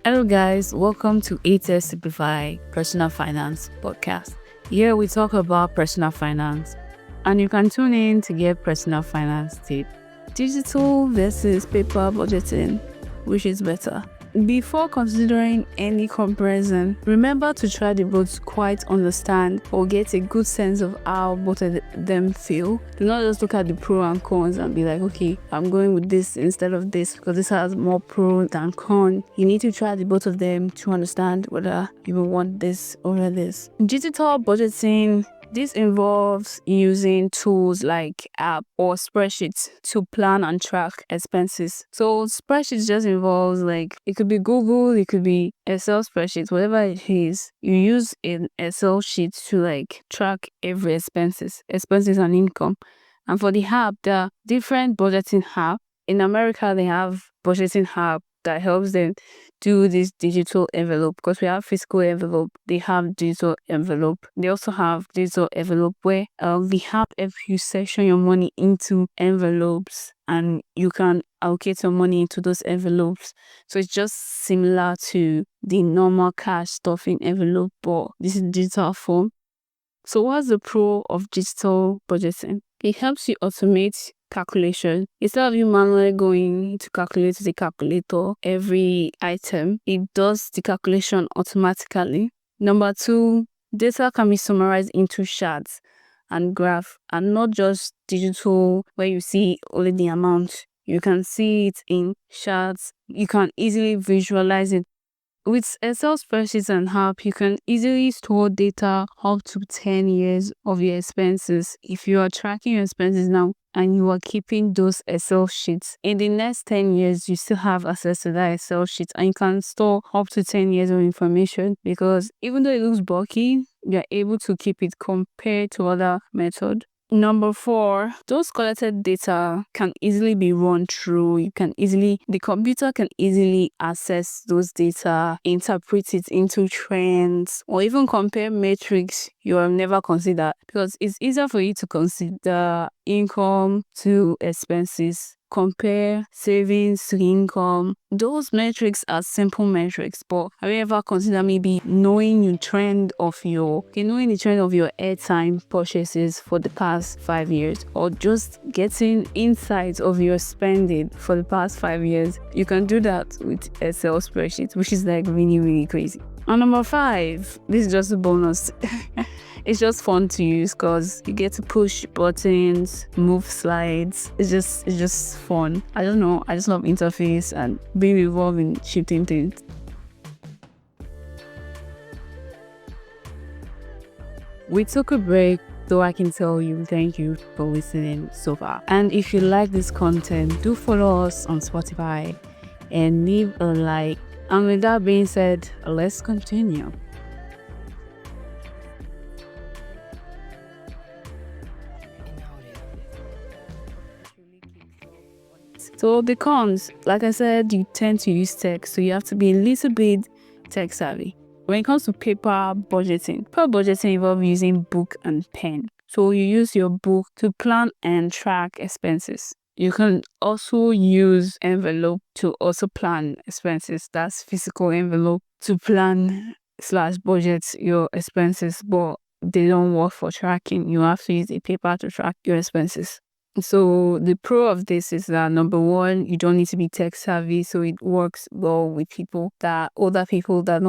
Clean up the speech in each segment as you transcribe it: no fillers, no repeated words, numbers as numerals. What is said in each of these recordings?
Hello guys, welcome to ATS Simplify Personal Finance podcast. Here we talk about personal finance and you can tune in to get personal finance tips. Digital versus paper budgeting, which is better? Before considering any comparison, remember to try the both to quite understand or get a good sense of how both of them feel. Do not just look at the pros and cons and be like, okay, I'm going with this instead of this because this has more pros than cons. You need to try the both of them to understand whether you want this or this. Digital budgeting. This involves using tools like app or spreadsheets to plan and track expenses. So spreadsheets just involves it could be Google, it could be Excel spreadsheets, whatever it is. You use an Excel sheet to track every expenses and income. And for the app, there are different budgeting apps. In America, they have budgeting app that helps them do this digital envelope because we have physical envelope. They have digital envelope. They also have digital envelope where the app helps you section your money into envelopes and you can allocate your money into those envelopes. So it's just similar to the normal cash stuffing envelope, but this is digital form. So what's the pro of digital budgeting? It helps you automate calculation. Instead of you manually going to calculate with the calculator every item, it does the calculation automatically. Number two, data can be summarized into charts and graph and not just digital where you see only the amount. You can see it in charts. You can easily visualize it. With Excel spreadsheets and app, you can easily store data up to 10 years of your expenses. If you are tracking your expenses now and you are keeping those Excel sheets, in the next 10 years, you still have access to that Excel sheet and you can store up to 10 years of information because even though it looks bulky, you're able to keep it compared to other methods. Number four, those collected data can easily be run through. The computer can easily access those data, interpret it into trends, or even compare metrics you have never considered because it's easier for you to consider income to expenses, compare savings to income. Those metrics are simple metrics, but have you ever considered maybe knowing the trend of your airtime purchases for the past 5 years, or just getting insights of your spending for the past 5 years? You can do that with Excel spreadsheets, which is really, really crazy. And number five, this is just a bonus. It's just fun to use because you get to push buttons, move slides. It's just fun. I don't know. I just love interface and being involved in shifting things. We took a break, so I can tell you thank you for listening so far. And if you like this content, do follow us on Spotify and leave a like. And with that being said, let's continue. So the cons, like I said, you tend to use text, so you have to be a little bit tech savvy. When it comes to paper budgeting involves using book and pen. So you use your book to plan and track expenses. You can also use envelope to also plan expenses. That's physical envelope to plan / budget your expenses, but they don't work for tracking. You have to use a paper to track your expenses. So the pro of this is that number one, you don't need to be tech savvy, so it works well with older people that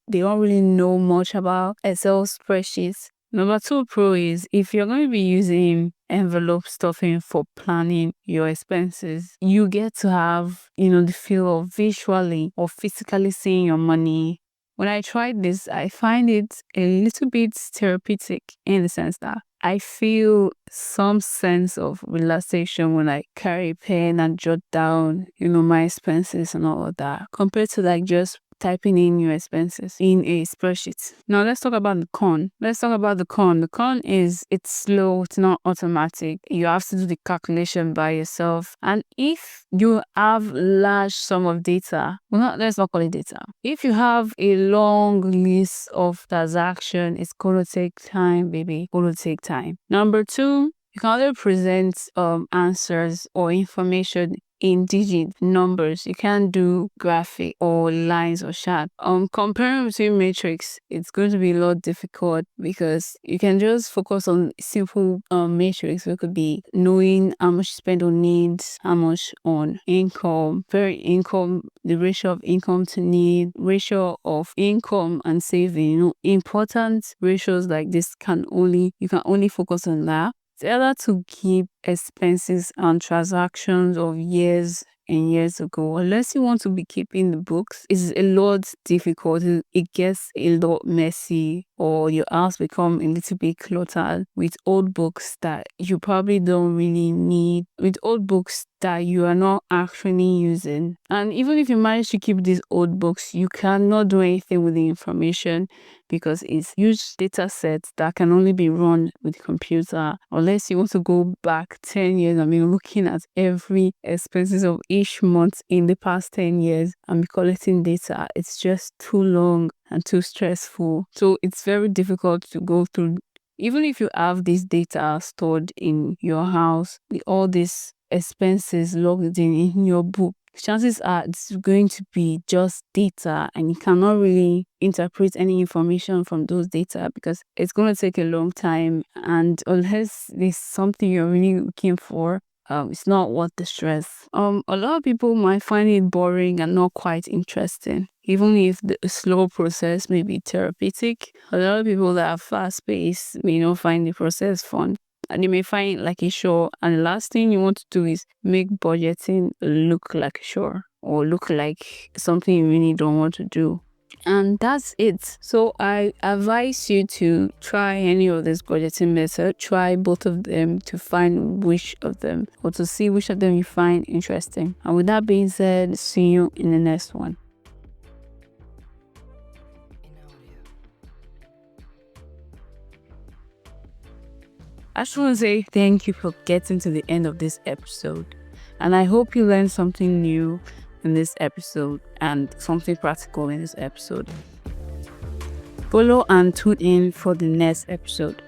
they don't really know much about Excel spreadsheets. Number two pro is if you're going to be using envelope stuffing for planning your expenses, you get to have, the feel of visually or physically seeing your money. When I tried this, I find it a little bit therapeutic in the sense that I feel some sense of relaxation when I carry a pen and jot down, my expenses and all of that, compared to just typing in your expenses in a spreadsheet. Now let's talk about the con. The con is it's slow, it's not automatic. You have to do the calculation by yourself. And if you have large sum of data, let's not call it data. If you have a long list of transactions, it's going to take time, baby. It's going to take time. Number two, you can only present answers or information in digit numbers. You can't do graphic or lines or chart. Comparing between matrix, it's going to be a lot difficult because you can just focus on simple matrix. It could be knowing how much you spend on needs, how much on income, the ratio of income to need, ratio of income and saving. Important ratios like this you can only focus on that. It's either to keep expenses and transactions of years and years ago. Unless you want to be keeping the books, it's a lot difficult. It gets a lot messy, or your house become a little bit cluttered with old books that you probably don't really need, with old books that you are not actually using. And even if you manage to keep these old books, you cannot do anything with the information because it's huge data sets that can only be run with computer, unless you want to go back 10 years. I mean, looking at every expenses of each month in the past 10 years and be collecting data, it's just too long and too stressful. So it's very difficult to go through. Even if you have this data stored in your house, with all these expenses logged in your book, chances are it's going to be just data and you cannot really interpret any information from those data because it's going to take a long time, and unless there's something you're really looking for, it's not worth the stress. A lot of people might find it boring and not quite interesting, even if the slow process may be therapeutic. A lot of people that are fast paced may not find the process fun, and you may find it like a chore. And the last thing you want to do is make budgeting look like a chore or look like something you really don't want to do. And that's it. So I advise you to try any of this budgeting method. Try both of them to find which of them, or to see which of them you find interesting. And with that being said, see you in the next one. I just want to say thank you for getting to the end of this episode. And I hope you learned something new in this episode and something practical in this episode. Follow and tune in for the next episode.